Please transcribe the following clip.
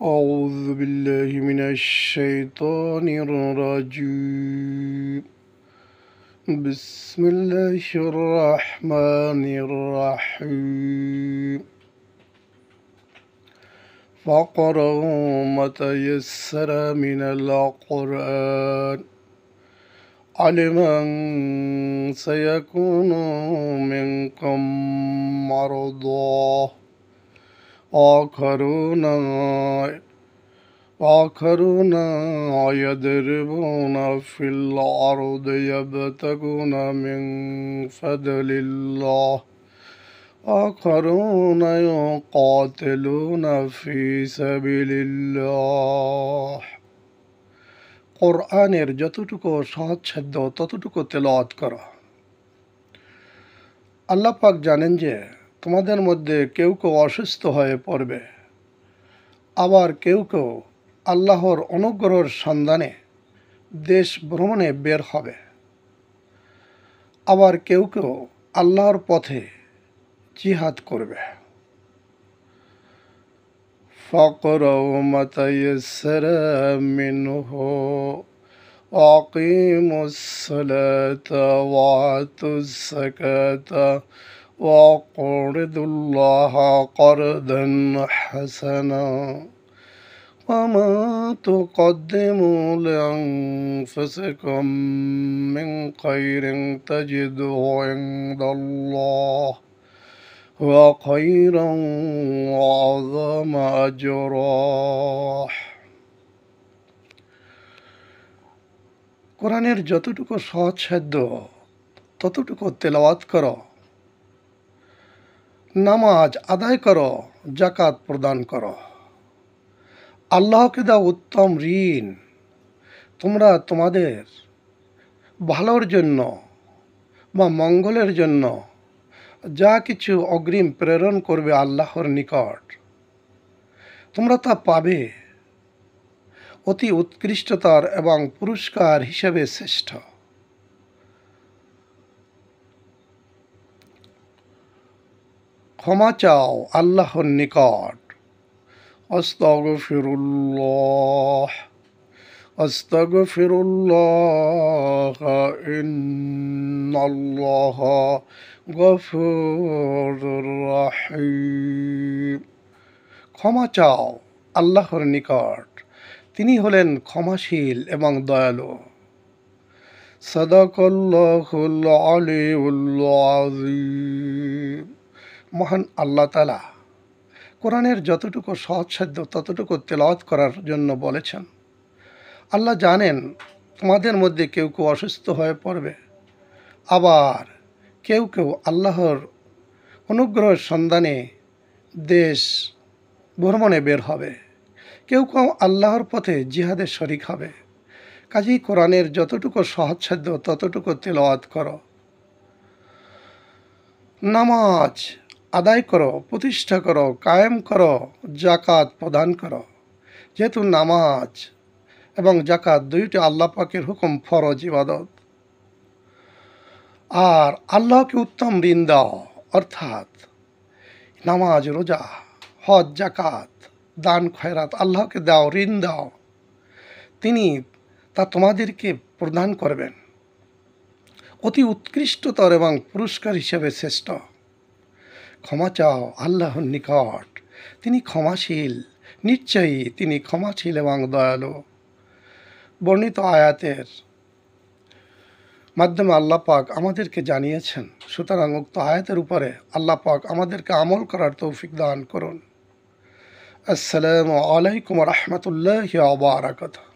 أعوذ بالله من الشيطان الرجيم بسم الله الرحمن الرحيم فاقرؤوا ما تيسر من القرآن علم أن سيكون منكم مرضى آخرون يضربون في الأرض يبتغون من فضل الله آخرون يقاتلون في سبيل الله কোরআনের যতটুকু সহজসাধ্য ততটুকু তেলাওয়াত করো। আল্লাহ পাক জানেন যে তোমাদের মধ্যে কেউ কেউ অসুস্থ হয়ে পড়বে, আবার কেউ কেউ আল্লাহর অনুগ্রহের সন্ধানে দেশ ভ্রমণে বের হবে, আবার কেউ কেউ আল্লাহর পথে জিহাদ করবে। ফাকরাউ মা তায়াসসারা মিনহু আকিমুস সালাতা ওয়া আতুস যাকাতা وَاقْرِضُوا اللَّهَ قَرْضًا حَسَنًا وَمَا تُقَدِّمُوا لِأَنفُسِكُم مِّن خَيْرٍ تَجِدُوهُ عِندَ اللَّهِ هُوَ خَيْرًا وَأَعْظَمَ أَجْرًا। কোরআনের যতটুকু সহজসাধ্য ততটুকু তেলাওয়াত করো, নামাজ আদায় করো, জাকাত প্রদান করো। আল্লাহকে দাও উত্তম ঋণ। তোমরা তোমাদের ভালোর জন্য বা মঙ্গলের জন্য যা কিছু অগ্রিম প্রেরণ করবে আল্লাহর নিকট, তোমরা তা পাবে অতি উৎকৃষ্টতার এবং পুরস্কার হিসেবে শ্রেষ্ঠ। ক্ষমা চাও আল্লাহর নিকট। আস্তাগফিরুল্লাহ ইন্নাল্লাহা গফুরুর রহিম। ক্ষমা চাও আল্লাহর নিকট, তিনি হলেন ক্ষমাশীল এবং দয়ালু। সাদাকাল্লাহুল আলিয়্যুল আযীম। মহান আল্লাহ তাআলা কোরআনের যতটুকু সহজসাধ্য ততটুকু তেলাওয়াত করার জন্য বলেছেন। আল্লাহ জানেন তোমাদের মধ্যে কেউ কেউ অসুস্থ হয়ে পড়বে, আবার কেউ কেউ আল্লাহর অনুগ্রহের সন্ধানে দেশ ভ্রমণে বের হবে, কেউ কেউ আল্লাহর পথে জিহাদে শরিক হবে। কাজেই কোরআনের যতটুকু সহজসাধ্য ততটুকু তেলাওয়াত করো, নামাজ আদায় করো, প্রতিষ্ঠা করো, কায়েম করো, জাকাত প্রদান করো। যেহেতু নামাজ এবং জাকাত দুইটি আল্লাহ পাকের হুকুম, ফরজ ইবাদত। আর আল্লাহকে উত্তম ঋণ দাও, অর্থাৎ নামাজ, রোজা, হজ, জাকাত, দান, খয়রাত আল্লাহকে দাও, ঋণ দাও, তিনি তা তোমাদেরকে প্রদান করবেন অতি উৎকৃষ্টতর এবং পুরস্কার হিসেবে শ্রেষ্ঠ। ক্ষমা চাও আল্লাহর নিকট, তিনি ক্ষমাশীল, নিশ্চয়ই তিনি ক্ষমাশীল এবং দয়ালু। বর্ণিত আয়াতের মাধ্যমে আল্লাহ পাক আমাদেরকে জানিয়েছেন, সুতরাং উক্ত আয়াতের উপরে আল্লাহ পাক আমাদেরকে আমল করার তৌফিক দান করুন। আসসালামু আলাইকুম ওয়া রাহমাতুল্লাহি ওয়া বারাকাতুহু।